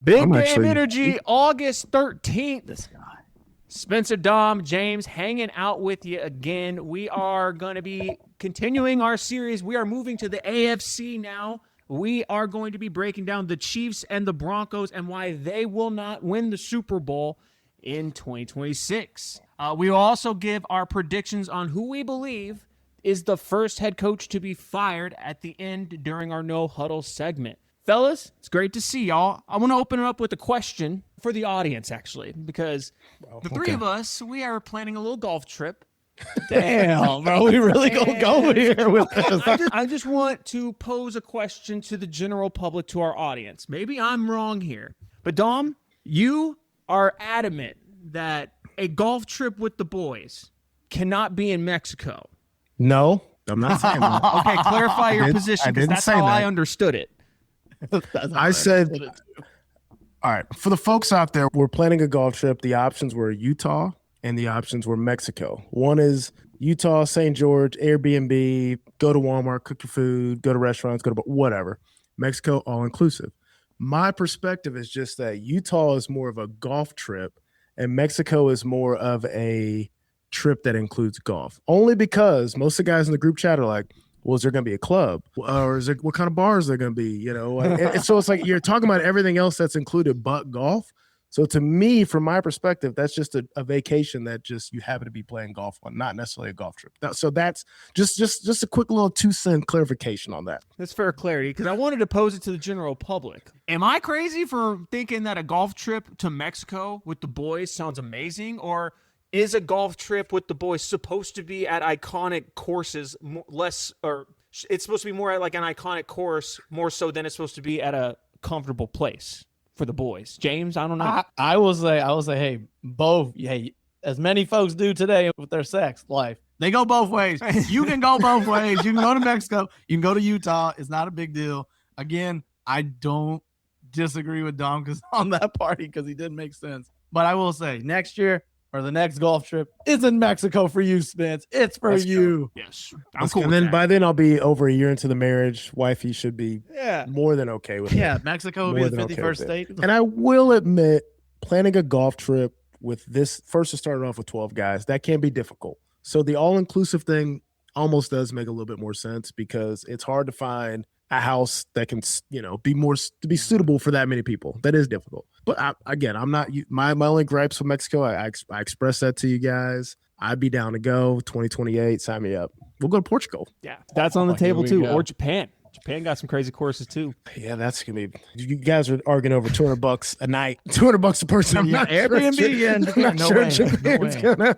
Big game energy, August 13th. This guy. Spencer, Dom, James hanging out with you again. We are going to be continuing our series. We are moving to the AFC now. We are going to be breaking down the Chiefs and the Broncos and why they will not win the Super Bowl in 2026. We will also give our predictions on who we believe is the first head coach to be fired at the end during our No Huddle segment. Fellas, it's great to see y'all. I want to open it up with a question for the audience, actually, because the three of us, we are planning a little golf trip. Damn, bro, we really gonna go here with this. I just want to pose a question to the general public, to our audience. Maybe I'm wrong here, but Dom, you are adamant that a golf trip with the boys cannot be in Mexico. No, I'm not saying that. Okay, clarify your position, because that's how I understood it. I said, all right, for the folks out there, we're planning a golf trip. The options were Utah and the options were Mexico. One is Utah, St. George, Airbnb, go to Walmart, cook your food, go to restaurants, go to whatever. Mexico, all inclusive. My perspective is just that Utah is more of a golf trip and Mexico is more of a trip that includes golf. Only because most of the guys in the group chat are like, well, is there going to be a club? Or is there, what kind of bars are there going to be? You know, and so it's like you're talking about everything else that's included but golf. So to me, from my perspective, that's just a vacation that just you happen to be playing golf on, not necessarily a golf trip. So that's just a quick little 2-cent clarification on that. That's fair clarity, because I wanted to pose it to the general public. Am I crazy for thinking that a golf trip to Mexico with the boys sounds amazing? Or is a golf trip with the boys supposed to be at iconic courses less, or it's supposed to be more at like an iconic course more so than it's supposed to be at a comfortable place for the boys? James, I don't know. I will say, hey, both. Hey, as many folks do today with their sex life, they go both ways. You can go both ways. You can go to Mexico. You can go to Utah. It's not a big deal. Again, I don't disagree with Dom on that party because he didn't make sense. But I will say, next year, or the next golf trip is in Mexico for you, Spence. It's for you. Yes. I'm cool. And then by then I'll be over a year into the marriage. Wifey should be more than okay with it. Yeah, Mexico will be the 51st state. And I will admit, planning a golf trip with this, first to start off with 12 guys, that can be difficult. So the all-inclusive thing almost does make a little bit more sense because it's hard to find a house that can, be suitable for that many people. That is difficult. But I'm not, my only gripes with Mexico, I expressed that to you guys. I'd be down to go 2028. Sign me up. We'll go to Portugal. Yeah, that's on the table too. Or Japan. Japan got some crazy courses too. Yeah, that's going to be, you guys are arguing over $200 a night, $200 a person. I'm not Airbnb. I'm not sure Japan's going to.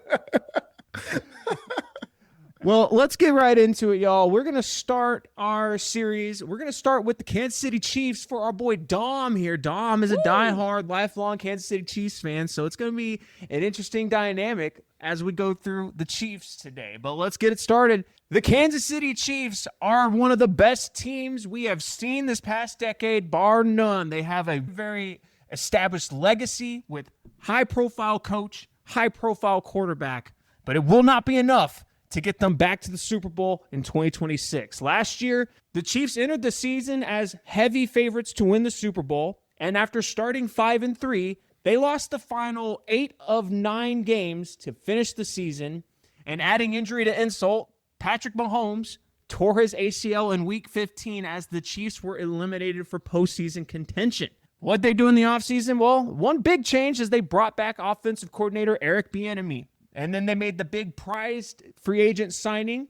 Well, let's get right into it, y'all. We're going to start our series. We're going to start with the Kansas City Chiefs for our boy Dom here. Dom is a diehard, lifelong Kansas City Chiefs fan, so it's going to be an interesting dynamic as we go through the Chiefs today. But let's get it started. The Kansas City Chiefs are one of the best teams we have seen this past decade, bar none. They have a very established legacy with high-profile coach, high-profile quarterback, but it will not be enough to get them back to the Super Bowl in 2026. Last year, the Chiefs entered the season as heavy favorites to win the Super Bowl, and after starting 5-3, they lost the final 8 of 9 games to finish the season, and adding injury to insult, Patrick Mahomes tore his ACL in Week 15 as the Chiefs were eliminated for postseason contention. What'd they do in the offseason? Well, one big change is they brought back offensive coordinator Eric Bieniemy. And then they made the big prized free agent signing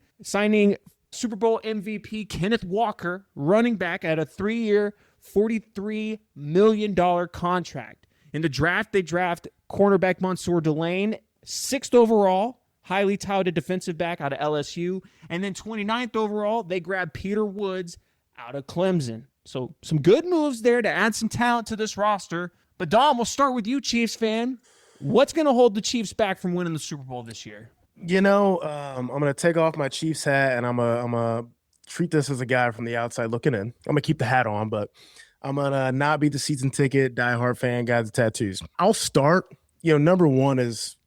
Super Bowl MVP Kenneth Walker, running back, at a 3-year, $43 million contract. In the draft, they draft cornerback Mansour Delane, 6th overall, highly touted defensive back out of LSU. And then 29th overall, they grab Peter Woods out of Clemson. So some good moves there to add some talent to this roster. But Dom, we'll start with you, Chiefs fan. What's going to hold the Chiefs back from winning the Super Bowl this year? I'm going to take off my Chiefs hat, and I'm going to treat this as a guy from the outside looking in. I'm going to keep the hat on, but I'm going to not be the season ticket, diehard fan, guy with tattoos. I'll start. Number one is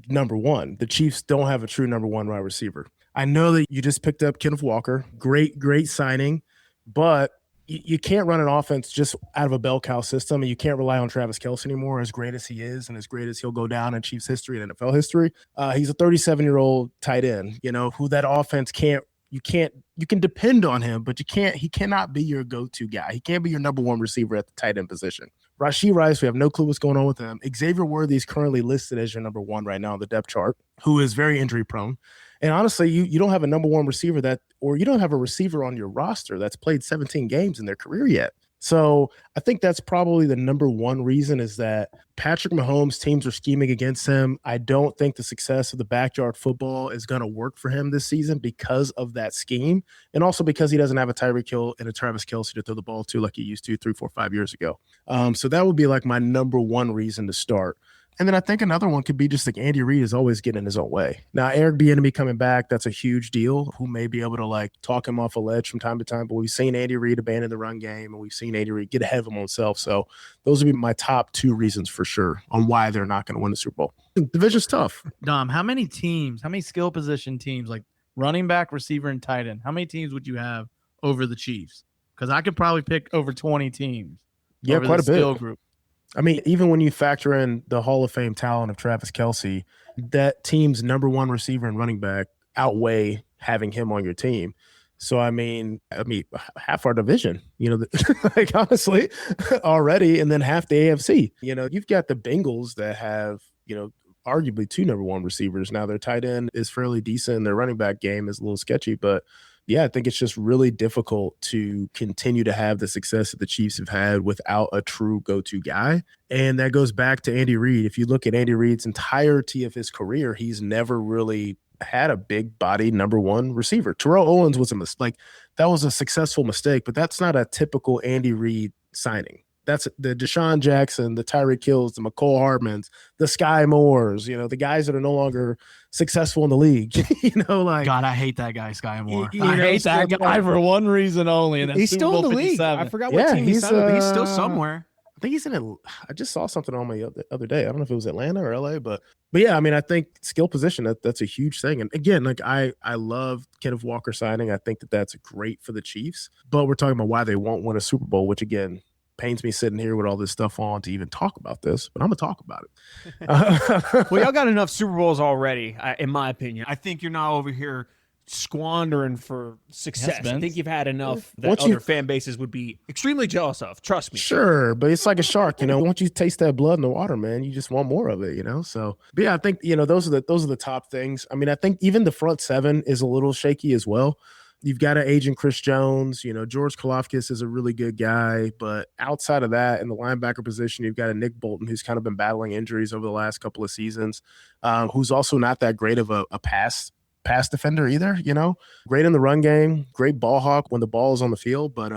number one. The Chiefs don't have a true number one wide receiver. I know that you just picked up Kenneth Walker. Great signing, but you can't run an offense just out of a bell cow system, and you can't rely on Travis Kelce anymore, as great as he is and as great as he'll go down in Chiefs history and NFL history. He's a 37-year-old tight end, who that offense you can depend on him, but he cannot be your go-to guy. He can't be your number one receiver at the tight end position. Rashee Rice, we have no clue what's going on with him. Xavier Worthy is currently listed as your number one right now on the depth chart, who is very injury prone. And honestly, you don't have a number one receiver or you don't have a receiver on your roster that's played 17 games in their career yet. So I think that's probably the number one reason, is that Patrick Mahomes, teams are scheming against him. I don't think the success of the backyard football is going to work for him this season because of that scheme, and also because he doesn't have a Tyreek Hill and a Travis Kelce to throw the ball to like he used to 3, 4, 5 years ago. So that would be like my number one reason to start. And then I think another one could be just like Andy Reid is always getting in his own way. Now, Eric Bieniemy coming back, that's a huge deal. Who may be able to like talk him off a ledge from time to time, but we've seen Andy Reid abandon the run game, and we've seen Andy Reid get ahead of him himself. So those would be my top two reasons for sure on why they're not going to win the Super Bowl. Division's tough. Dom, how many skill position teams, like running back, receiver, and tight end, how many teams would you have over the Chiefs? Because I could probably pick over 20 teams. Yeah, quite a bit. Skill group. I mean, even when you factor in the Hall of Fame talent of Travis Kelce, that team's number one receiver and running back outweigh having him on your team. So, I mean, half our division, like honestly, already, and then half the AFC. You've got the Bengals that have, arguably two number one receivers. Now, their tight end is fairly decent. Their running back game is a little sketchy, but yeah, I think it's just really difficult to continue to have the success that the Chiefs have had without a true go-to guy. And that goes back to Andy Reid. If you look at Andy Reid's entirety of his career, he's never really had a big body number one receiver. Terrell Owens was a mistake. That was a successful mistake, but that's not a typical Andy Reid signing. That's the Deshaun Jackson, the Tyreek Hills, the McCole Hardmans, the Sky Moores, the guys that are no longer successful in the league. God, I hate that guy, Sky Moore. I hate that guy for one reason only, and that's he's still in the league. I forgot what team he's signed, but he's still somewhere. I think he's in it. I just saw something on my other day. I don't know if it was Atlanta or LA, but yeah, I mean, I think skill position, that's a huge thing. And again, like I love Kenneth Walker signing. I think that's great for the Chiefs, but we're talking about why they won't win a Super Bowl, which again, pains me sitting here with all this stuff on to even talk about this, but I'm gonna talk about it. Well, y'all got enough Super Bowls already, in my opinion. I think you're not over here squandering for success. Yes, I think you've had enough that other fan bases would be extremely jealous of. Trust me. Sure, but it's like a shark, Once you taste that blood in the water, man, you just want more of it, So, but yeah, I think those are the top things. I mean, I think even the front seven is a little shaky as well. You've got an aging Chris Jones, George Karlaftis is a really good guy, but outside of that, in the linebacker position, you've got a Nick Bolton who's kind of been battling injuries over the last couple of seasons, who's also not that great of a pass defender either, Great in the run game, great ball hawk when the ball is on the field, but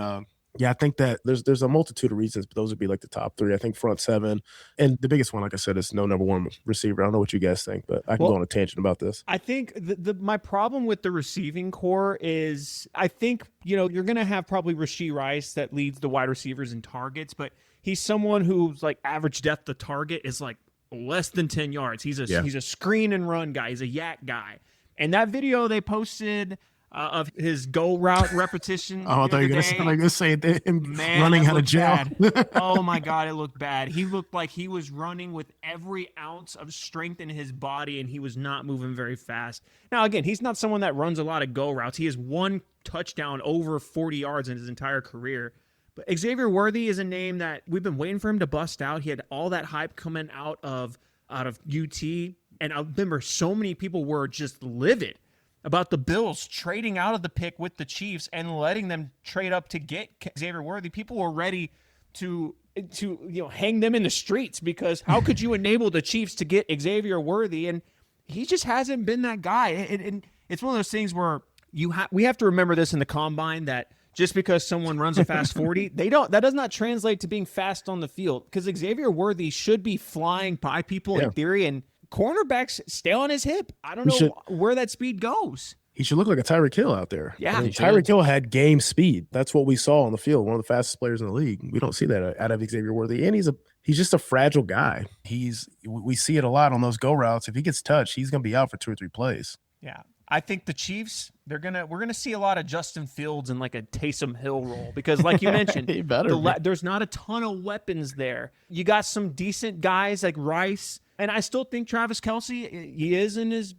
yeah, I think that there's a multitude of reasons, but those would be like the top three. I think front seven, and the biggest one, like I said, is no number one receiver. I don't know what you guys think, but I can go on a tangent about this. I think my problem with the receiving core is I think, you're going to have probably Rashee Rice that leads the wide receivers in targets, but he's someone who's like average depth of target is like less than 10 yards. He's a screen and run guy. He's a yak guy. And that video they posted of his goal route repetition. I thought you were going to say him running out of jail. Oh, my God, it looked bad. He looked like he was running with every ounce of strength in his body, and he was not moving very fast. Now, again, he's not someone that runs a lot of go routes. He has one touchdown over 40 yards in his entire career. But Xavier Worthy is a name that we've been waiting for him to bust out. He had all that hype coming out of UT, and I remember so many people were just livid about the Bills trading out of the pick with the Chiefs and letting them trade up to get Xavier Worthy. People were ready to hang them in the streets because how could you enable the Chiefs to get Xavier Worthy? And he just hasn't been that guy. And it's one of those things where we have to remember this in the combine, that just because someone runs a fast 40, that does not translate to being fast on the field, because Xavier Worthy should be flying by people in theory, and cornerbacks stay on his hip. I don't know where that speed goes. He should look like a Tyreek Hill out there. Yeah, Tyreek Hill had game speed. That's what we saw on the field. One of the fastest players in the league. We don't see that out of Xavier Worthy, and he's just a fragile guy. We see it a lot on those go routes. If he gets touched, he's going to be out for 2 or 3 plays. Yeah. I think the Chiefs, we're gonna see a lot of Justin Fields in like a Taysom Hill role because, like you mentioned, there's not a ton of weapons there. You got some decent guys like Rice, and I still think Travis Kelce, he is in his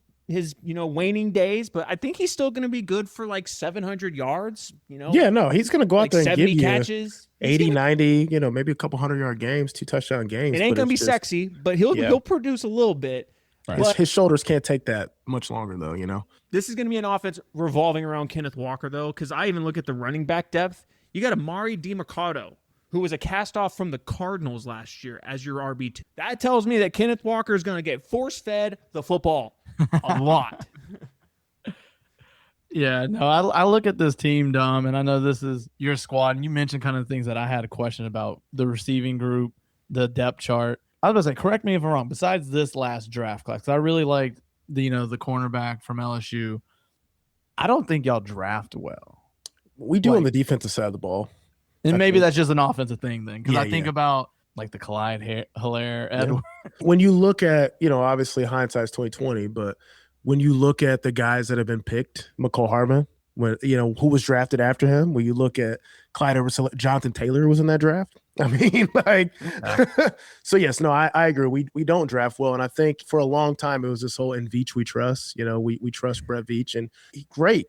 waning days, but I think he's still gonna be good for like 700 yards. Yeah, no, he's gonna go out there and give you catches, 80, 90, maybe a couple 100-yard games, 2 touchdown games. It ain't gonna be sexy, but he'll produce a little bit. Right. His shoulders can't take that much longer, though, This is going to be an offense revolving around Kenneth Walker, though, because I even look at the running back depth. You got Amari DiMercado, who was a cast-off from the Cardinals last year as your RB2. That tells me that Kenneth Walker is going to get force-fed the football a lot. Yeah, no, I look at this team, Dom, and I know this is your squad, and you mentioned kind of things that I had a question about, the receiving group, the depth chart. I was going to say, correct me if I'm wrong, besides this last draft class, I really liked the cornerback from LSU. I don't think y'all draft well. We do on the defensive side of the ball. And maybe that's just an offensive thing then, because I think about like the Clyde Hilaire, Edwards. When you look at, obviously hindsight's 2020, but when you look at the guys that have been picked, McCole Hardman, who was drafted after him, when you look at Clyde Edwards, Jonathan Taylor was in that draft. I mean, so yes, no, I agree. We don't draft well. And I think for a long time, it was this whole in Veach we trust, we trust Brett Veach, and great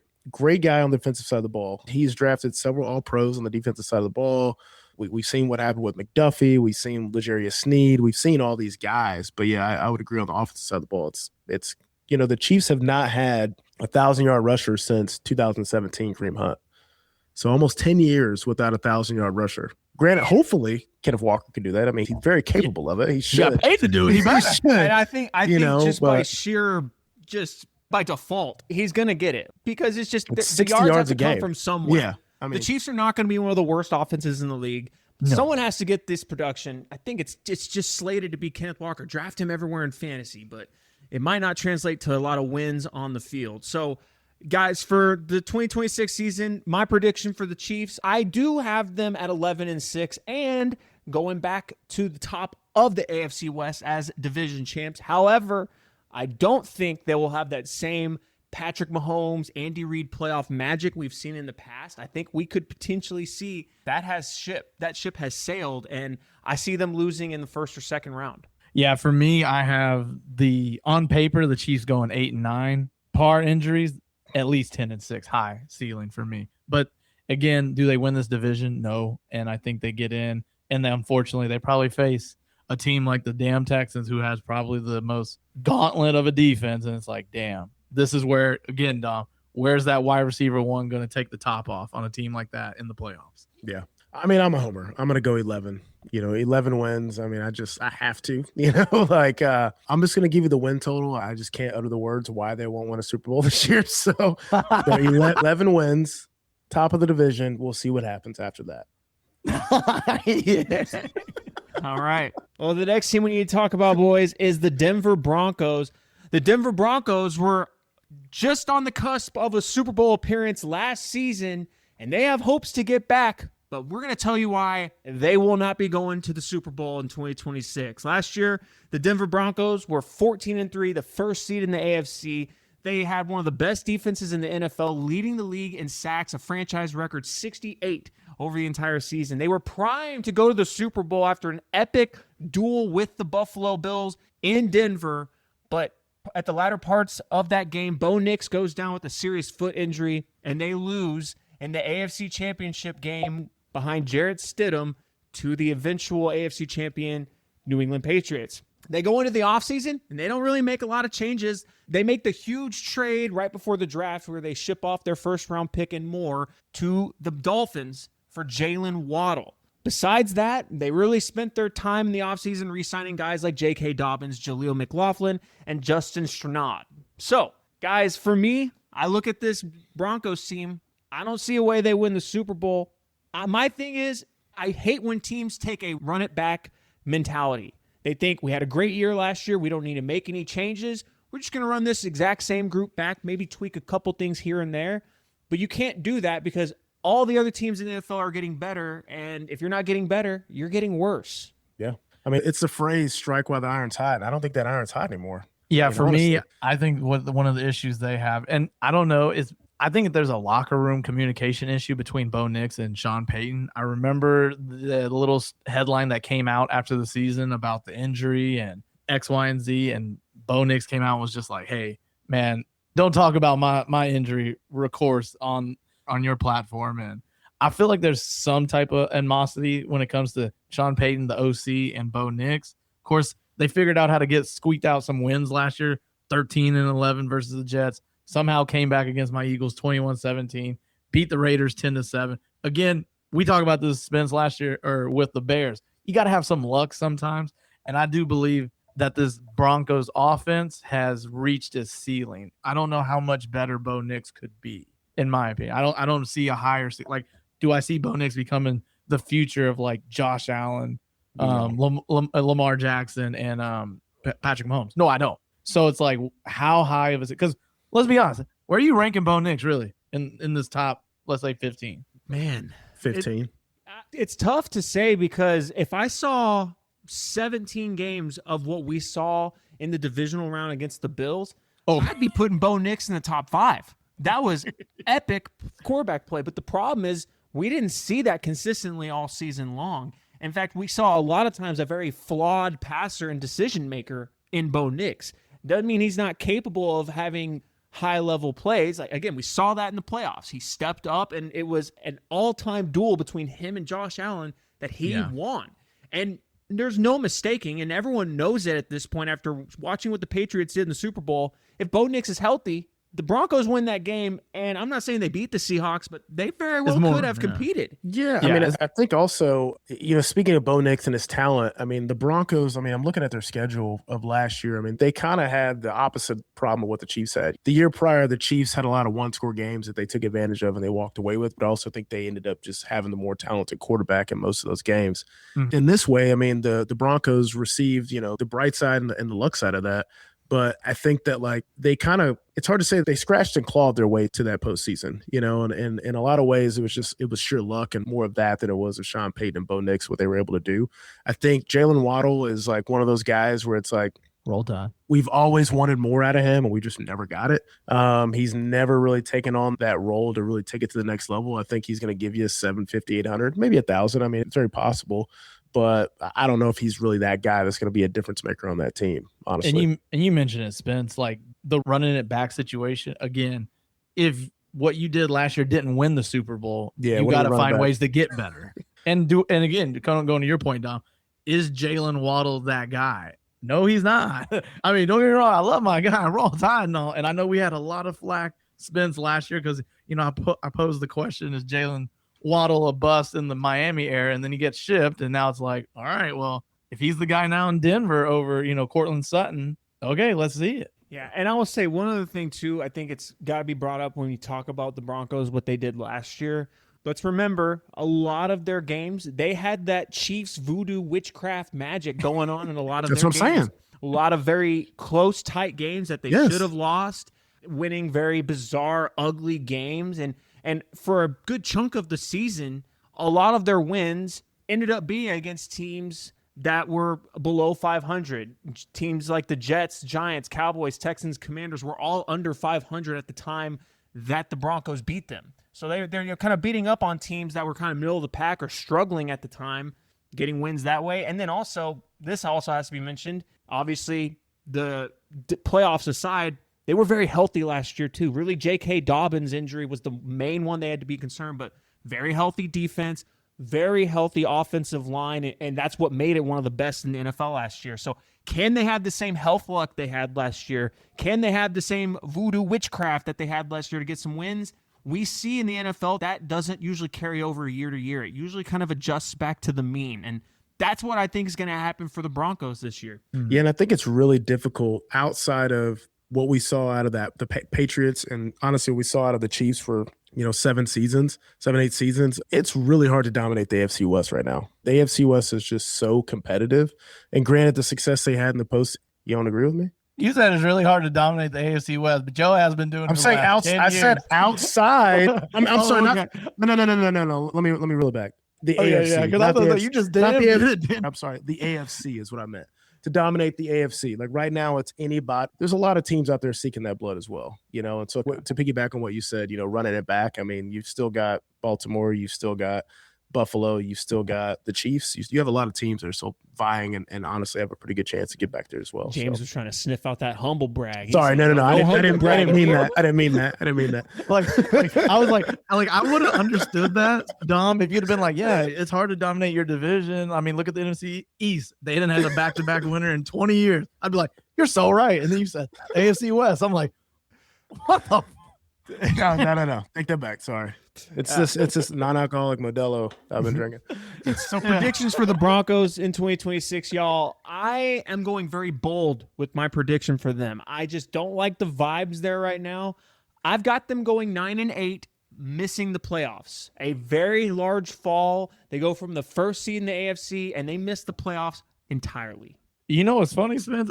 guy on the defensive side of the ball. He's drafted several all-pros on the defensive side of the ball. We've seen what happened with McDuffie. We've seen L'Jarius Sneed. We've seen all these guys, but yeah, I would agree on the offensive side of the ball. It's the Chiefs have not had 1,000-yard rusher since 2017 Kareem Hunt. So almost 10 years without a 1,000-yard rusher. Granted, hopefully Kenneth Walker can do that. I mean, he's very capable of it. He should. He got paid to do it. He should. And I think by default, he's going to get it because it's just the 60 yards yards have to a game come from somewhere. Yeah, I mean, the Chiefs are not going to be one of the worst offenses in the league. No. Someone has to get this production. I think it's just slated to be Kenneth Walker. Draft him everywhere in fantasy, but it might not translate to a lot of wins on the field. So, guys, for the 2026 season, my prediction for the Chiefs, I do have them at 11-6 and going back to the top of the AFC West as division champs. However, I don't think they will have that same Patrick Mahomes, Andy Reid playoff magic we've seen in the past. I think we could potentially see that ship has sailed, and I see them losing in the first or second round. Yeah, for me, I have on paper, the Chiefs going 8-9. Par injuries, at least 10-6, high ceiling for me. But again, do they win this division? No. And I think they get in. And then unfortunately, they probably face a team like the damn Texans, who has probably the most gauntlet of a defense. And it's like, damn, this is where, again, Dom, where's that wide receiver one going to take the top off on a team like that in the playoffs? Yeah. I mean, I'm a homer. I'm going to go 11. 11 wins. I mean, I have to, I'm just going to give you the win total. I just can't utter the words why they won't win a Super Bowl this year. So 11 wins, top of the division. We'll see what happens after that. Yes. All right. Well, the next team we need to talk about, boys, is the Denver Broncos. The Denver Broncos were just on the cusp of a Super Bowl appearance last season, and they have hopes to get back. But we're going to tell you why they will not be going to the Super Bowl in 2026. Last year, the Denver Broncos were 14-3, the first seed in the AFC. They had one of the best defenses in the NFL, leading the league in sacks, a franchise record 68 over the entire season. They were primed to go to the Super Bowl after an epic duel with the Buffalo Bills in Denver. But at the latter parts of that game, Bo Nix goes down with a serious foot injury, and they lose in the AFC Championship game behind Jarrett Stidham to the eventual AFC champion New England Patriots. They go into the offseason, and they don't really make a lot of changes. They make the huge trade right before the draft where they ship off their first-round pick and more to the Dolphins for Jaylen Waddle. Besides that, they really spent their time in the offseason re-signing guys like J.K. Dobbins, Jaleel McLaughlin, and Justin Strnad. So, guys, for me, I look at this Broncos team. I don't see a way they win the Super Bowl. My thing is, I hate when teams take a run-it-back mentality. They think we had a great year last year. We don't need to make any changes. We're just going to run this exact same group back, maybe tweak a couple things here and there. But you can't do that because all the other teams in the NFL are getting better. And if you're not getting better, you're getting worse. Yeah. I mean, it's the phrase strike while the iron's hot. I don't think that iron's hot anymore. Yeah, And for me, honestly, I think one of the issues they have, and I don't know, is I think there's a locker room communication issue between Bo Nix and Sean Payton. I remember the little headline that came out after the season about the injury and X, Y, and Z, and Bo Nix came out and was just like, "Hey, man, don't talk about my injury recourse on your platform." And I feel like there's some type of animosity when it comes to Sean Payton, the OC, and Bo Nix. Of course, they figured out how to squeaked out some wins last year, 13-11 versus the Jets. Somehow came back against my Eagles 21-17, beat the Raiders 10-7. Again, we talked about this Spence last year or with the Bears. You got to have some luck sometimes. And I do believe that this Broncos offense has reached its ceiling. I don't know how much better Bo Nix could be, in my opinion. I don't see a higher like, do I see Bo Nix becoming the future of like Josh Allen, Lamar Jackson, and Patrick Mahomes? No, I don't. So it's like, how high of is it? Because let's be honest, where are you ranking Bo Nix really in this top, let's say 15? Man, 15. It's tough to say because if I saw 17 games of what we saw in the divisional round against the Bills, I'd be putting Bo Nix in the top 5. That was epic quarterback play. But the problem is we didn't see that consistently all season long. In fact, we saw a lot of times a very flawed passer and decision maker in Bo Nix. Doesn't mean he's not capable of having high-level plays. Like, again, we saw that in the playoffs. He stepped up, and it was an all-time duel between him and Josh Allen that he won. And there's no mistaking, and everyone knows it at this point after watching what the Patriots did in the Super Bowl. If Bo Nix is healthy, the Broncos win that game, and I'm not saying they beat the Seahawks, but they very well could have competed. Yeah, I mean, I think also, speaking of Bo Nix and his talent, I mean, the Broncos, I'm looking at their schedule of last year. I mean, they kind of had the opposite problem of what the Chiefs had. The year prior, the Chiefs had a lot of one-score games that they took advantage of and they walked away with, but I also think they ended up just having the more talented quarterback in most of those games. Mm-hmm. In this way, I mean, the Broncos received, the bright side and the luck side of that. But I think that they kind of, it's hard to say that they scratched and clawed their way to that postseason, and in a lot of ways it was sheer luck and more of that than it was of Sean Payton and Bo Nix, what they were able to do. I think Jaylen Waddle is like one of those guys where it's like, roll tide. We've always wanted more out of him and we just never got it. He's never really taken on that role to really take it to the next level. I think he's going to give you 750, 800, maybe 1,000. I mean, it's very possible. But I don't know if he's really that guy that's going to be a difference maker on that team, honestly. And you mentioned it, Spence, like the running it back situation. Again, if what you did last year didn't win the Super Bowl, you got to find ways to get better. And again, going to your point, Dom, is Jaylen Waddle that guy? No, he's not. I mean, don't get me wrong. I love my guy, Roll Tide and all. And I know we had a lot of flack, Spence, last year because, I posed the question, is Jaylen Waddle a bust in the Miami era, and then he gets shipped, and now it's like, all right, well, if he's the guy now in Denver over, Cortland Sutton, okay, let's see it. Yeah, and I will say one other thing too. I think it's got to be brought up when you talk about the Broncos, what they did last year. Let's remember, a lot of their games, they had that Chiefs voodoo witchcraft magic going on in a lot of That's their what I'm games. saying. A lot of very close, tight games that they should have lost, winning very bizarre, ugly games, and for a good chunk of the season, a lot of their wins ended up being against teams that were below 500. Teams like the Jets, Giants, Cowboys, Texans, Commanders were all under 500 at the time that the Broncos beat them. So they're kind of beating up on teams that were kind of middle of the pack or struggling at the time, getting wins that way. And then also, this also has to be mentioned, obviously, the playoffs aside, they were very healthy last year, too. Really, J.K. Dobbins' injury was the main one they had to be concerned, but very healthy defense, very healthy offensive line, and that's what made it one of the best in the NFL last year. So can they have the same health luck they had last year? Can they have the same voodoo witchcraft that they had last year to get some wins? We see in the NFL that doesn't usually carry over year to year. It usually kind of adjusts back to the mean, and that's what I think is going to happen for the Broncos this year. Yeah, and I think it's really difficult outside of what we saw out of the Patriots, and honestly, we saw out of the Chiefs for 7, 8 seasons. It's really hard to dominate the AFC West right now. The AFC West is just so competitive. And granted, the success they had in the post, you don't agree with me? You said it's really hard to dominate the AFC West, but Joe has been doing it. I'm saying outside. I said outside. I'm sorry. Okay. No. Let me reel it back. The AFC. Because I thought you just did. I'm sorry. The AFC is what I meant. to dominate the AFC. Like right now, it's anybody. There's a lot of teams out there seeking that blood as well, And so to piggyback on what you said, running it back, I mean, you've still got Baltimore, you've still got Buffalo, you've still got the Chiefs. You have a lot of teams that are still vying and honestly have a pretty good chance to get back there as well. James was trying to sniff out that humble brag. Sorry, no. I didn't mean that. I didn't mean that. I was like, I would have understood that, Dom, if you'd have been like, yeah, it's hard to dominate your division. I mean, look at the NFC East. They didn't have a back-to-back winner in 20 years. I'd be like, you're so right. And then you said AFC West. I'm like, what the? No. Take that back. Sorry. It's this non-alcoholic Modelo I've been drinking. So predictions for the Broncos in 2026, y'all. I am going very bold with my prediction for them. I just don't like the vibes there right now. I've got them going 9-8, missing the playoffs. A very large fall. They go from the first seed in the AFC, and they miss the playoffs entirely. You know what's funny, Spence?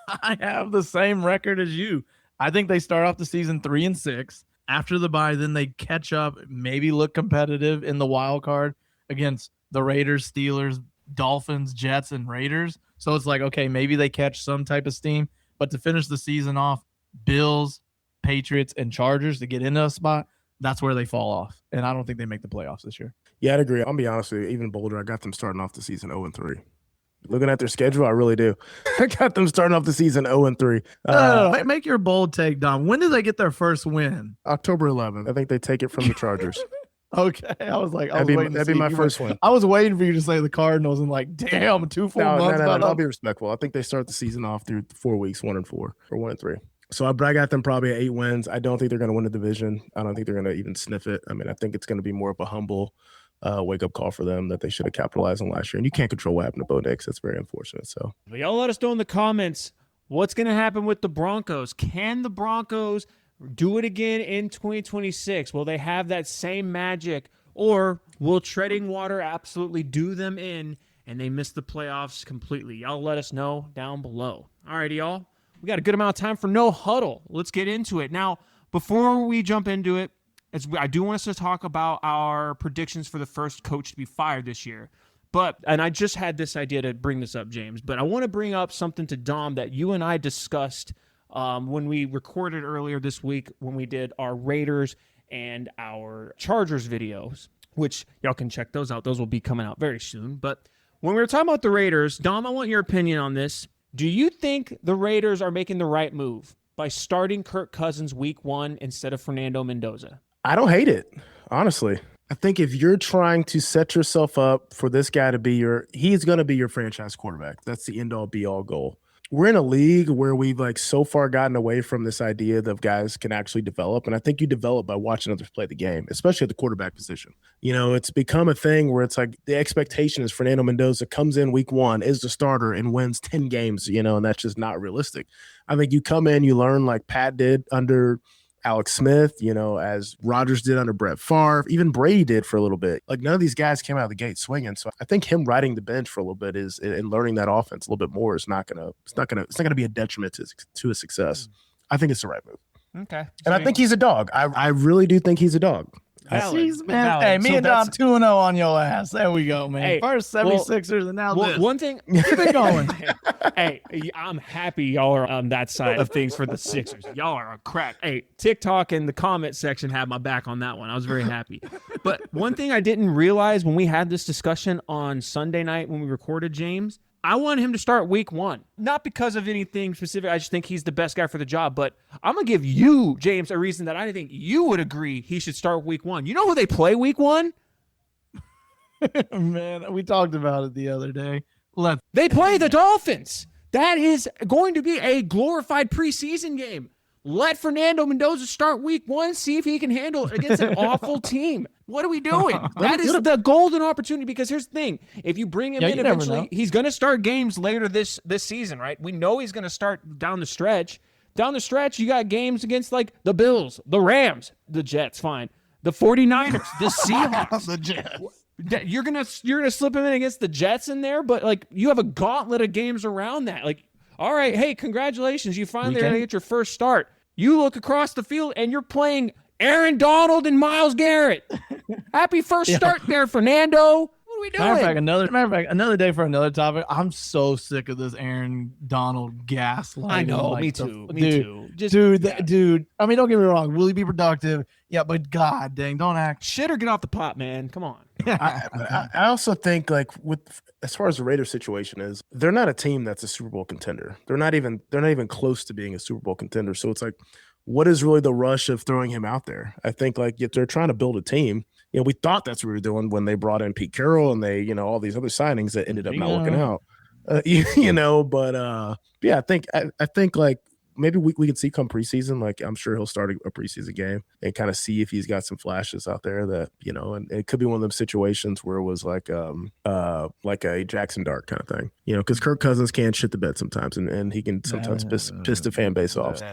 I have the same record as you. I think they start off the season 3-6. After the bye, then they catch up, maybe look competitive in the wild card against the Raiders, Steelers, Dolphins, Jets, and Raiders. So it's like, okay, maybe they catch some type of steam. But to finish the season off, Bills, Patriots, and Chargers to get into a spot, that's where they fall off. And I don't think they make the playoffs this year. Yeah, I'd agree. I'll be honest with you, even bolder. I got them starting off the season 0-3. Looking at their schedule, I really do. I got them starting off the season 0-3. No. Make your bold take, Dom. When did they get their first win? October 11th. I think they take it from the Chargers. Okay. That'd be my first one. I was waiting for you to say the Cardinals and like, damn, 2 full months. No, I'll be respectful. I think they start the season off through 4 weeks, 1-4 or 1-3. So I got them probably at 8 wins. I don't think they're going to win the division. I don't think they're going to even sniff it. I mean, I think it's going to be more of a humble wake-up call for them that they should have capitalized on last year. And you can't control what happened to Bo Nix. That's very unfortunate. So y'all let us know in the comments what's going to happen with the Broncos. Can the Broncos do it again in 2026? Will they have that same magic? Or will treading water absolutely do them in and they miss the playoffs completely? Y'all let us know down below. All right, y'all. We got a good amount of time for No Huddle. Let's get into it. Now, before we jump into it, I do want us to talk about our predictions for the first coach to be fired this year. And I just had this idea to bring this up, James, but I want to bring up something to Dom that you and I discussed when we recorded earlier this week when we did our Raiders and our Chargers videos, which y'all can check those out. Those will be coming out very soon. But when we were talking about the Raiders, Dom, I want your opinion on this. Do you think the Raiders are making the right move by starting Kirk Cousins week 1 instead of Fernando Mendoza? I don't hate it, honestly. I think if you're trying to set yourself up for this guy to be he's going to be your franchise quarterback. That's the end-all, be-all goal. We're in a league where we've so far gotten away from this idea that guys can actually develop. And I think you develop by watching others play the game, especially at the quarterback position. It's become a thing where it's like the expectation is Fernando Mendoza comes in week 1, is the starter, and wins 10 games, and that's just not realistic. I think you come in, you learn like Pat did under Alex Smith, as Rodgers did under Brett Favre, even Brady did for a little bit. Like none of these guys came out of the gate swinging. So I think him riding the bench for a little bit and learning that offense a little bit more is not gonna be a detriment to his success. I think it's the right move. Okay, and I think he's a dog. I really do think he's a dog. Valid. Hey, me and Dom 2-0 on your ass. There we go, man. Hey, first 76ers and now this. One thing, keep it going. Hey, I'm happy y'all are on that side of things for the Sixers. Y'all are a crack. Hey, TikTok and the comment section had my back on that one. I was very happy. But one thing I didn't realize when we had this discussion on Sunday night when we recorded, James, I want him to start week 1. Not because of anything specific. I just think he's the best guy for the job. But I'm going to give you, James, a reason that I think you would agree he should start week 1. You know who they play week 1? Man, we talked about it the other day. They play the Dolphins. That is going to be a glorified preseason game. Let Fernando Mendoza start week 1, see if he can handle it against an awful team. What are we doing? That is the golden opportunity, because here's the thing. If you bring him in eventually, he's going to start games later this season, right? We know he's going to start down the stretch. Down the stretch, you got games against like the Bills, the Rams, the Jets, fine. The 49ers, the Seahawks. The Jets. You're gonna slip him in against the Jets in there, but like you have a gauntlet of games around that. Like, all right, hey, congratulations, you finally are gonna get your first start. You look across the field and you're playing Aaron Donald and Myles Garrett. Happy first start there, Fernando. What are we doing? Matter of fact, another day for another topic. I'm so sick of this Aaron Donald gaslighting. I know, like me too. Dude. I mean, don't get me wrong. Will he be productive? Yeah, but god dang, don't act shit or get off the pot, man. Come on. I also think like as far as the Raiders situation is, they're not a team that's a Super Bowl contender. They're not even close to being a Super Bowl contender. So it's like, what is really the rush of throwing him out there? I think like if they're trying to build a team, we thought that's what we were doing when they brought in Pete Carroll and they, all these other signings that ended up not working out. But yeah, I think like maybe we could see come preseason. Like I'm sure he'll start a preseason game and kind of see if he's got some flashes out there that, and it could be one of those situations where it was like a Jackson Dart kind of thing, because Kirk Cousins can shit the bed sometimes and he can sometimes piss the fan base off.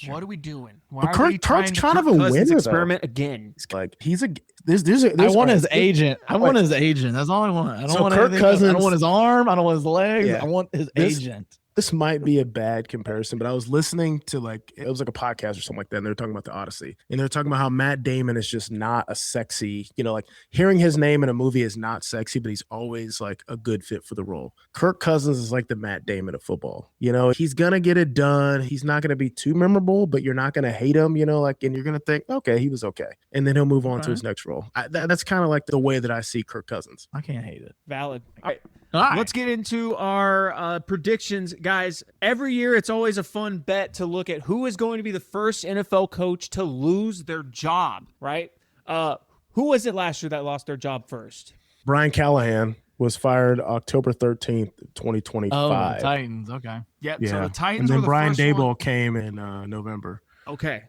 What are we doing? But Kirk's kind of a winner experiment again. Like he's a I want his agent. I want his agent. That's all I want. I don't want Kirk Cousins. I don't want his arm. I don't want his legs. Yeah. I want his agent. This might be a bad comparison, but I was listening to it was like a podcast or something like that, and they were talking about the Odyssey. And they're talking about how Matt Damon is just not a sexy, like hearing his name in a movie is not sexy, but he's always like a good fit for the role. Kirk Cousins is like the Matt Damon of football. He's going to get it done. He's not going to be too memorable, but you're not going to hate him, and you're going to think, okay, he was okay. And then he'll move on to his next role. That's kind of like the way that I see Kirk Cousins. I can't hate it. Valid. All right. Let's get into our predictions, guys. Every year, it's always a fun bet to look at who is going to be the first NFL coach to lose their job, right? Who was it last year that lost their job first? Brian Callahan was fired October 13th, 2025. Oh, the Titans. Okay. Yep. Yeah. So the Titans. And then were the Brian first Daboll one. came in November. Okay.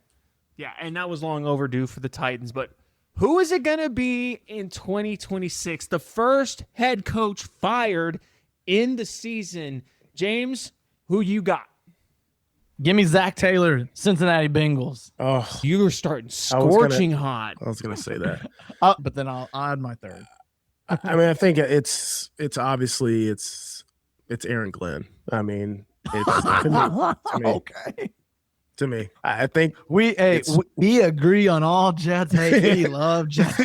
Yeah, and that was long overdue for the Titans, but who is it going to be in 2026? The first head coach fired in the season. James, who you got? Give me Zach Taylor, Cincinnati Bengals. Oh, you were starting scorching hot. I was going to say that. But then I'll add my third. I mean, I think it's obviously it's Aaron Glenn. I mean, it's to me. Okay. To me, I think we agree on all Jets. Hey, we love Jets.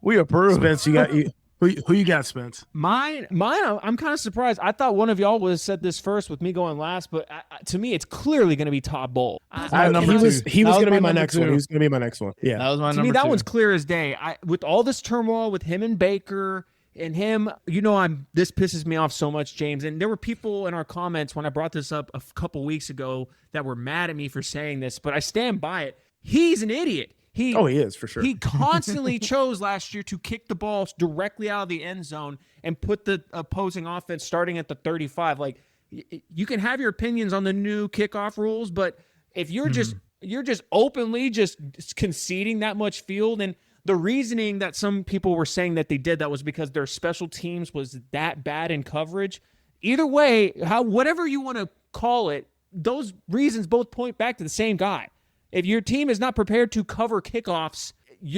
we approve. Spence, who you got, Spence? Mine. I'm kind of surprised. I thought one of y'all would have said this first with me going last, but to me, it's clearly going to be Todd Bowles. He was going to be my next one. He was going to be my next one. Yeah, that was my to number me, that two. one's clear as day. With all this turmoil with him and Baker. And him, this pisses me off so much, James. And there were people in our comments when I brought this up a couple weeks ago that were mad at me for saying this, but I stand by it. He's an idiot. He is for sure. He constantly chose last year to kick the ball directly out of the end zone and put the opposing offense starting at the 35. Like, you can have your opinions on the new kickoff rules, but if you're just openly just conceding that much field, and the reasoning that some people were saying that they did that was because their special teams was that bad in coverage. Either way, whatever you want to call it, those reasons both point back to the same guy. If your team is not prepared to cover kickoffs,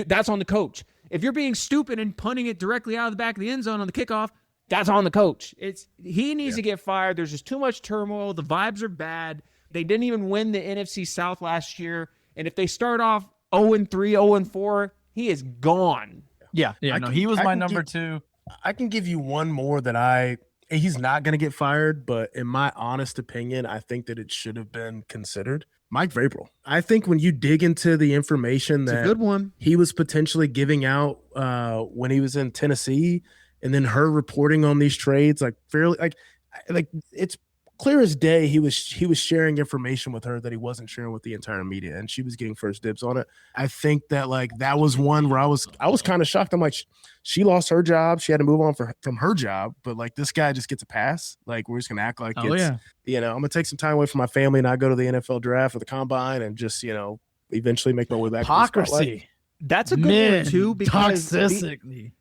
that's on the coach. If you're being stupid and punting it directly out of the back of the end zone on the kickoff, that's on the coach. He needs to get fired. There's just too much turmoil. The vibes are bad. They didn't even win the NFC South last year. And if they start off 0-3, 0-4, he is gone. Yeah. He was my number two. I can give you one more that he's not going to get fired, but in my honest opinion, I think that it should have been considered. Mike Vrabel. I think when you dig into the information that a good one. He was potentially giving out when he was in Tennessee, and then her reporting on these trades, like fairly, like it's clear as day he was sharing information with her that he wasn't sharing with the entire media, and she was getting first dibs on it. I think that that was one where I was kind of shocked. I'm like, she lost her job, she had to move on from her job, but this guy just gets a pass. Like, we're just gonna act like I'm gonna take some time away from my family and I go to the NFL draft or the combine and just eventually make my way back. Hypocrisy. That's a good one too, because toxicity.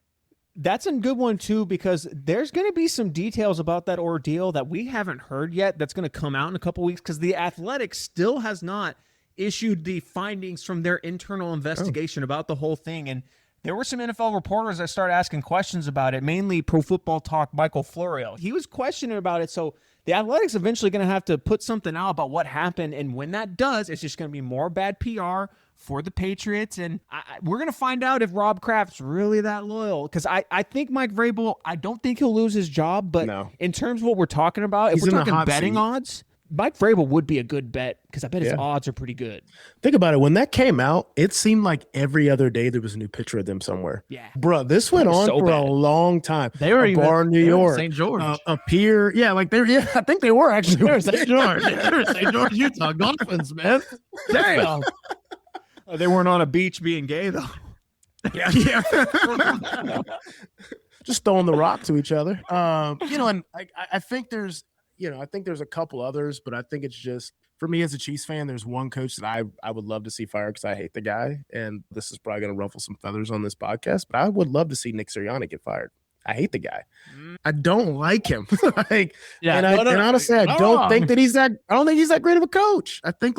That's a good one, too, because there's going to be some details about that ordeal that we haven't heard yet that's going to come out in a couple weeks, because The Athletic still has not issued the findings from their internal investigation about the whole thing. And There were some NFL reporters that started asking questions about it, mainly Pro Football Talk Michael Florio. He was questioning about it, so the Athletics eventually going to have to put something out about what happened, and when that does, it's just going to be more bad PR for the Patriots, and we're going to find out if Rob Kraft's really that loyal, because I think Mike Vrabel, I don't think he'll lose his job, but in terms of what we're talking about, if we're talking betting odds, Mike Vrabel would be a good bet because I bet his odds are pretty good. Think about it. When that came out, it seemed like every other day there was a new picture of them somewhere. Yeah. Bro, this went on for a long time. They were even bar in New York. St. George. A pier. Yeah, like I think they were actually. They were St. George. They were St. George, Utah. Dolphins, man. Damn. They weren't on a beach being gay, though. Yeah. Just throwing the rock to each other. And I think there's a couple others, but I think it's just, for me as a Chiefs fan, there's one coach that I would love to see fired because I hate the guy. And this is probably going to ruffle some feathers on this podcast, but I would love to see Nick Sirianni get fired. I hate the guy. I don't like him. And honestly, I don't think he's that great of a coach. I think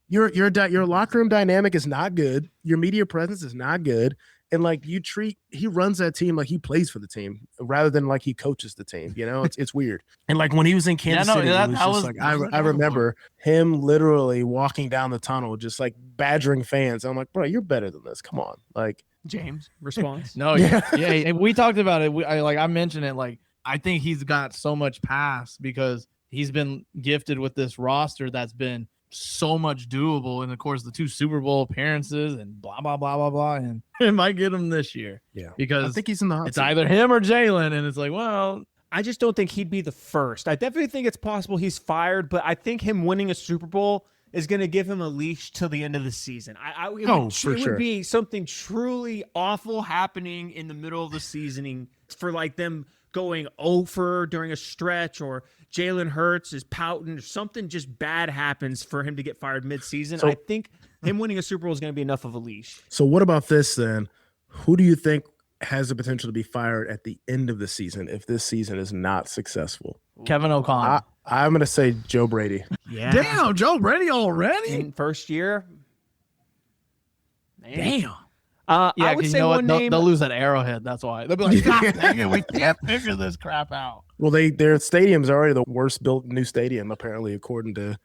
your locker room dynamic is not good. Your media presence is not good. And he runs that team like he plays for the team rather than like he coaches the team. It's weird. And like when he was in Kansas City, I remember him literally walking down the tunnel, just like badgering fans. I'm like, bro, you're better than this. Come on. Like, James, response. No, yeah. We talked about it. I mentioned it. Like, I think he's got so much pass because he's been gifted with this roster that's been so much doable, and of course the 2 Super Bowl appearances and blah blah blah blah blah, and it might get him this year. Yeah, because I think he's in the hot it's seat. either him or Jaylen, and it's like, well, I just don't think he'd be the first. I definitely think it's possible he's fired, but I think him winning a Super Bowl is going to give him a leash till the end of the season. It would be something truly awful happening in the middle of the season for like them going over during a stretch, or Jalen Hurts is pouting, or something just bad happens for him to get fired mid-season. So, I think him winning a Super Bowl is going to be enough of a leash. So what about this then? Who do you think has the potential to be fired at the end of the season if this season is not successful? Kevin O'Connell. I'm going to say Joe Brady. Yeah. Damn, Joe Brady already? In first year? Man. Damn. I would say one name. They'll lose at Arrowhead. That's why. They'll be like, God dang it, we can't figure this crap out. Well, their stadium's already the worst built new stadium, apparently, according to.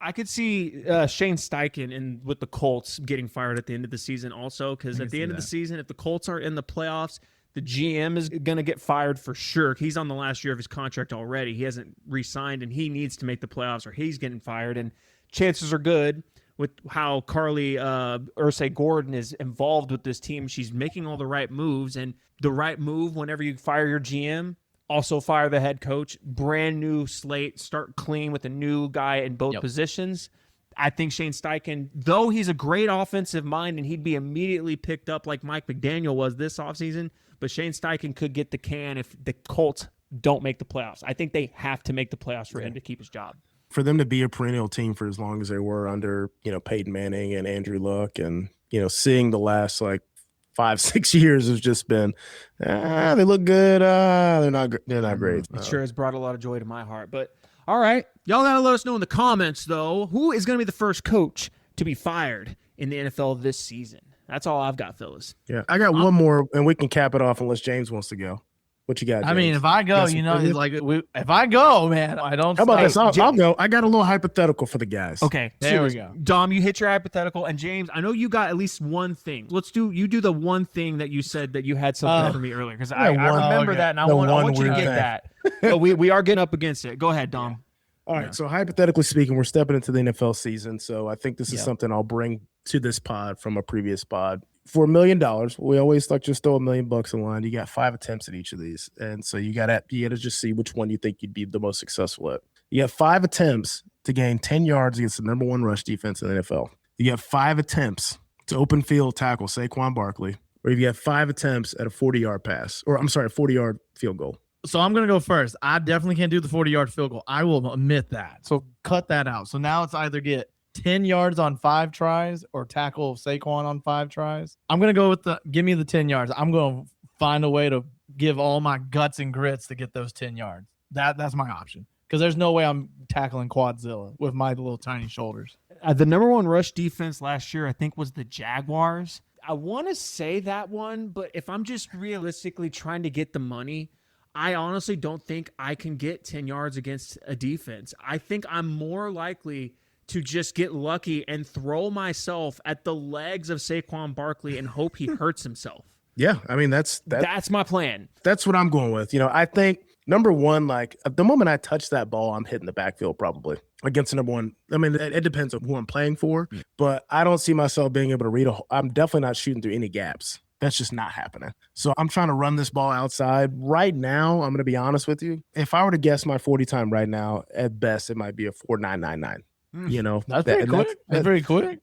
I could see Shane Steichen with the Colts getting fired at the end of the season also, because at the end of the season, if the Colts are in the playoffs, the GM is going to get fired for sure. He's on the last year of his contract already. He hasn't re-signed, and he needs to make the playoffs or he's getting fired, and chances are good with how Carly Ursay Gordon is involved with this team. She's making all the right moves, and the right move whenever you fire your GM, also fire the head coach, brand new slate, start clean with a new guy in both positions. I think Shane Steichen, though he's a great offensive mind and he'd be immediately picked up like Mike McDaniel was this offseason, but Shane Steichen could get the can if the Colts don't make the playoffs. I think they have to make the playoffs for him to keep his job. For them to be a perennial team for as long as they were under, Peyton Manning and Andrew Luck, and, seeing the last 5-6 years has just been, they look good. They're not great. It sure has brought a lot of joy to my heart. But all right, y'all got to let us know in the comments, though, who is going to be the first coach to be fired in the NFL this season. That's all I've got, fellas. Yeah, I got one more, and we can cap it off unless James wants to go. What you got, James? I mean, if I go, if I go, man, I don't. How about this? I'll go. I got a little hypothetical for the guys. Okay, there we go. Dom, you hit your hypothetical, and James, I know you got at least one thing. You do the one thing that you said that you had something for me earlier, because I remember that, and I want you to get that. But we are getting up against it. Go ahead, Dom. All right. So hypothetically speaking, we're stepping into the NFL season. So I think this is something I'll bring to this pod from a previous pod. For $1 million, we always just throw $1 million in line. You got 5 attempts at each of these, and so you got to just see which one you think you'd be the most successful at. You have 5 attempts to gain 10 yards against the number 1 rush defense in the NFL. You have 5 attempts to open field tackle Saquon Barkley, or you have 5 attempts at a 40-yard pass, or I'm sorry, a 40-yard field goal. So I'm going to go first. I definitely can't do the 40-yard field goal. I will admit that. So cut that out. So now it's either get 10 yards on 5 tries or tackle Saquon on 5 tries. I'm going to go with give me the 10 yards. I'm going to find a way to give all my guts and grits to get those 10 yards. That's my option, because there's no way I'm tackling Quadzilla with my little tiny shoulders. The number 1 rush defense last year, I think, was the Jaguars. I want to say that one, but if I'm just realistically trying to get the money, I honestly don't think I can get 10 yards against a defense. I think I'm more likely to just get lucky and throw myself at the legs of Saquon Barkley and hope he hurts himself. Yeah, I mean, that's my plan. That's what I'm going with. I think number one, like the moment I touch that ball, I'm hitting the backfield probably against the number one. I mean, it depends on who I'm playing for, but I don't see myself being able to read I'm definitely not shooting through any gaps. That's just not happening. So I'm trying to run this ball outside. Right now, I'm going to be honest with you. If I were to guess my 40 time right now, at best, it might be a 4.999. That's pretty quick. That's very quick.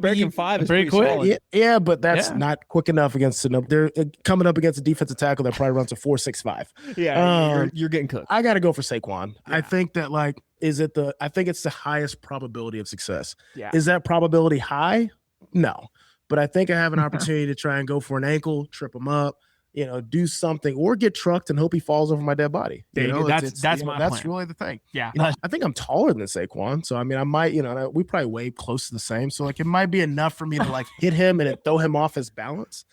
Breaking 5 is pretty quick. solid. Yeah, but that's not quick enough against the number. They're coming up against a defensive tackle that probably runs a 4.65. Yeah, you're getting cooked. I got to go for Saquon. Yeah. I think that I think it's the highest probability of success. Yeah. Is that probability high? No. But I think I have an opportunity to try and go for an ankle, trip him up, do something, or get trucked and hope he falls over my dead body. That's my That's plan. really the thing. Yeah. I think I'm taller than Saquon, so I mean, I might, we probably weigh close to the same, so it might be enough for me to hit him and throw him off his balance.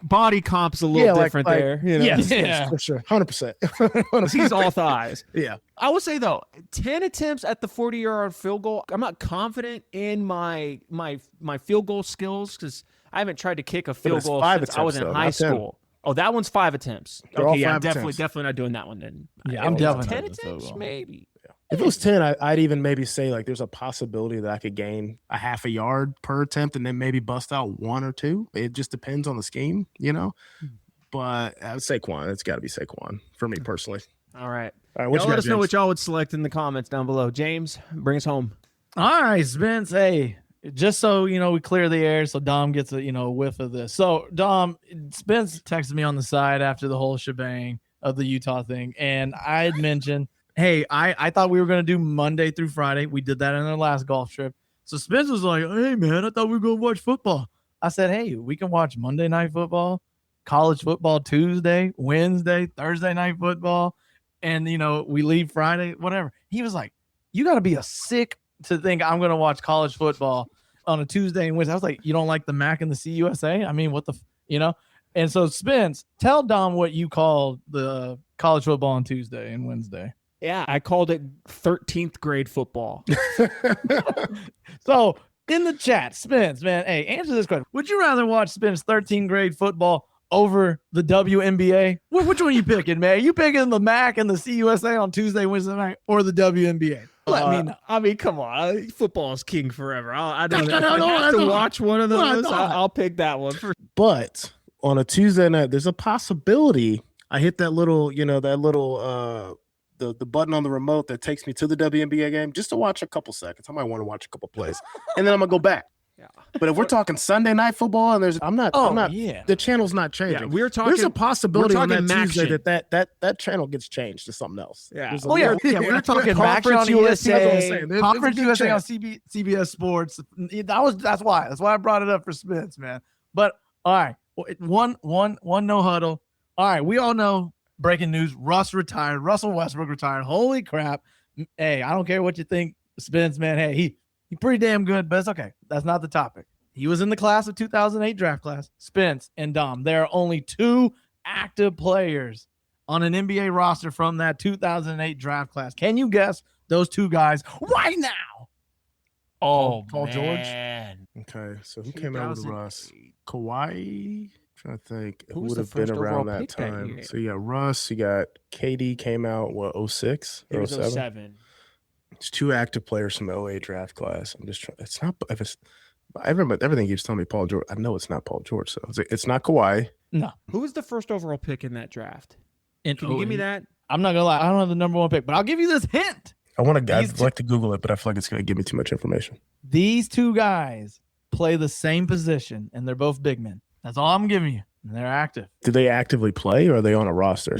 Body comp's a little different there. Yes, for sure, 100%. He's all thighs. Yeah. I would say though, 10 attempts at the 40-yard field goal. I'm not confident in my field goal skills because I haven't tried to kick a field goal since I was in high school. Oh, that one's 5 attempts. They're all 5 definitely not doing that one then. Yeah, I'm definitely 10 attempts, maybe. Yeah. If it was 10, I'd even maybe say there's a possibility that I could gain a half a yard per attempt and then maybe bust out 1 or 2. It just depends on the scheme, But Saquon, it's got to be Saquon for me personally. All right. What let us know what y'all would select in the comments down below. James, bring us home. All right, Spence. Hey, just so we clear the air, so Dom gets a whiff of this. So Dom, Spence texted me on the side after the whole shebang of the Utah thing, and I had mentioned, hey, I thought we were going to do Monday through Friday. We did that in our last golf trip. So Spence was like, hey man, I thought we were going to watch football. I said, hey, we can watch Monday night football, college football Tuesday, Wednesday, Thursday night football, and we leave Friday, whatever. He was like, you got to be a sick to think I'm going to watch college football on a Tuesday and Wednesday. I was like, you don't like the MAC and the CUSA? I mean, what the, And so Spence, tell Dom what you called the college football on Tuesday and Wednesday. Yeah, I called it 13th grade football. So in the chat, Spence, man, hey, answer this question. Would you rather watch Spence 13th grade football over the WNBA? Which one are you picking, man? You picking the MAC and the CUSA on Tuesday, Wednesday night, or the WNBA? Let me know. I mean, come on. Football is king forever. I don't have to watch one of those. I'll pick that one. But on a Tuesday night, there's a possibility I hit that little, the button on the remote that takes me to the WNBA game just to watch a couple seconds. I might want to watch a couple plays, and then I'm gonna go back. Yeah. But if we're talking Sunday night football, and the channel's not changing. Yeah, we're talking. There's a possibility on that Tuesday Tuesday that channel gets changed to something else. Yeah. We're talking Conference USA, Conference USA on CBS Sports. That's why I brought it up for Spence, man. But all right, one no huddle. All right, we all know breaking news: Russ retired. Russell Westbrook retired. Holy crap! Hey, I don't care what you think, Spence, man. Hey, he's pretty damn good, but it's okay. That's not the topic. He was in the class of 2008 draft class. Spence and Dom. There are only 2 active players on an NBA roster from that 2008 draft class. Can you guess those 2 guys right now? Paul man. George. Okay, so who came out with Russ? Kawhi. I'm trying to think who would have the been first around overall that pick that time. year? So you got Russ. You got KD came out 06 It or was 07? 07. It's 2 active players from the 08 draft class. I'm just trying. It's not. If it's, I remember everything keeps telling me Paul George. I know it's not Paul George. So it's not Kawhi. No. Who was the first overall pick in that draft? Can you give me that? I'm not gonna lie. I don't have the number 1 pick, but I'll give you this hint. I'd like to Google it, but I feel like it's going to give me too much information. These 2 guys play the same position, and they're both big men. That's all I'm giving you. And they're active. Do they actively play, or are they on a roster?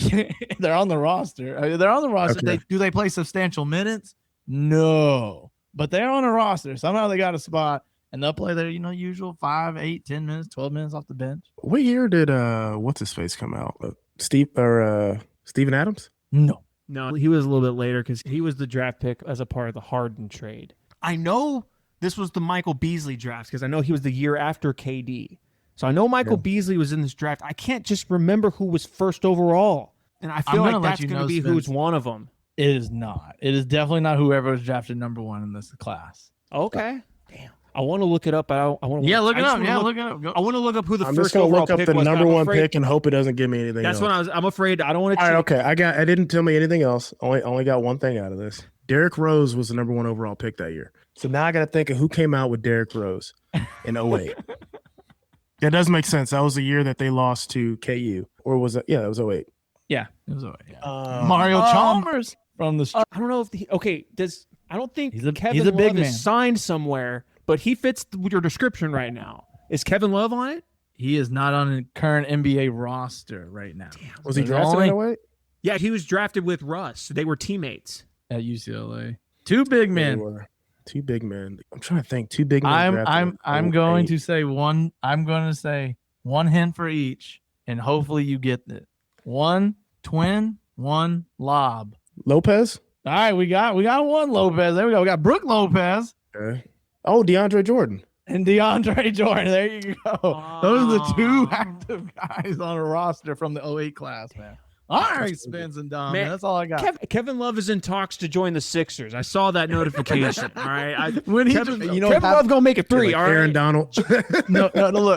They're on the roster. They're on the roster. Okay. Do they play substantial minutes? No. But they're on a roster. Somehow they got a spot, and they'll play their usual 5, 8, 10 minutes, 12 minutes off the bench. What year did what's his face come out? Steven Adams? No, he was a little bit later because he was the draft pick as a part of the Harden trade. I know this was the Michael Beasley draft because I know he was the year after KD. So I know Michael Beasley was in this draft. I can't just remember who was first overall. And I feel like that's going to be who's one of them. It is not. It is definitely not whoever was drafted number 1 in this class. Okay. Damn. I want to look it up. But I want to. Yeah, look it up. Yeah, look it up. I want to look up who the I'm first just overall gonna look up pick the was, number 1 pick and hope it doesn't give me anything. That's else. what I'm afraid. I don't want to. All right, okay. I didn't tell me anything else. Only got one thing out of this. Derrick Rose was the number 1 overall pick that year. So now I got to think of who came out with Derrick Rose in 08. That does make sense. That was the year that they lost to KU, or was it? Yeah, it was 08. Yeah, it was 08. Yeah. Mario Chalmers from the. I don't know if I don't think Kevin he's a big Love man. is signed somewhere, but he fits your description right now. Is Kevin Love on it? He is not on a current NBA roster right now. Damn. Was he drafted in 08? Yeah, he was drafted with Russ. They were teammates At UCLA. 2 big men. 2 big men. I'm trying to think. 2 big men. I'm going to say one. I'm going to say one hint for each, and hopefully you get it. 1 twin, 1 lob. Lopez. All right, we got 1 Lopez. There we go. We got Brooke Lopez. Okay. Oh, DeAndre Jordan. And DeAndre Jordan. There you go. Those are the 2 active guys on a roster from the 08 class, man. All right, Spence and Dom. Man, that's all I got. Kevin Love is in talks to join the Sixers. I saw that notification. All right. Kevin Love's gonna make a 3. Like all right. Aaron Donald. No.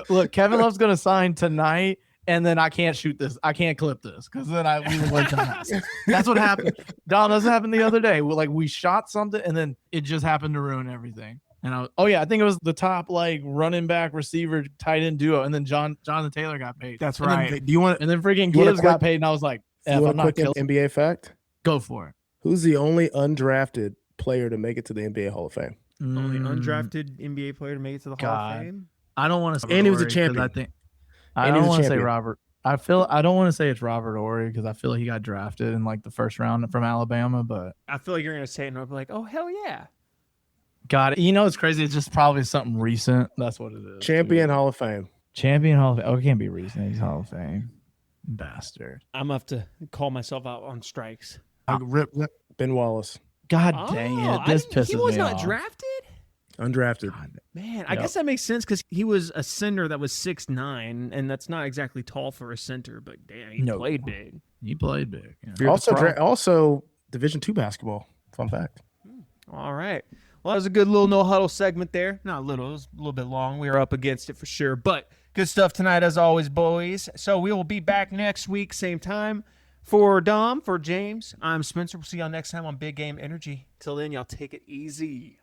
Look. Kevin Love's gonna sign tonight, and then I can't shoot this. I can't clip this because then we would wait till That's what happened. Dom, that's what happened the other day. We shot something, and then it just happened to ruin everything. And I think it was the top running back receiver tight end duo, and then Jonathan Taylor got paid. That's right. Then, do you want? And then freaking Gibbs got paid, and I was like, you want a quick NBA fact? Go for it. Who's the only undrafted player to make it to the NBA Hall of Fame? Only undrafted NBA player to make it to the Hall of Fame? I don't want to say and he was a champion. I don't want to say Robert. I don't want to say it's Robert Horry because I feel like he got drafted in the first round from Alabama, but I feel like you're gonna say it and I'll be like, oh hell yeah. Got it. It's crazy. It's just probably something recent. That's what it is. Champion Hall of Fame. Champion Hall of Fame. Oh, it can't be recent. He's Hall of Fame. Bastard. I'm gonna have to call myself out on strikes. Rip Ben Wallace. God dang it. This pisses me off. He was not drafted? Undrafted. God, man, I guess that makes sense because he was a center that was 6'9", and that's not exactly tall for a center, but damn, he played big. He played big. Yeah. Also Division II basketball. Fun fact. All right. Well, that was a good little no huddle segment there. Not a little, it was a little bit long. We were up against it for sure, but good stuff tonight as always, boys. So we will be back next week, same time. For Dom, for James, I'm Spencer. We'll see y'all next time on Big Game Energy. Till then, y'all take it easy.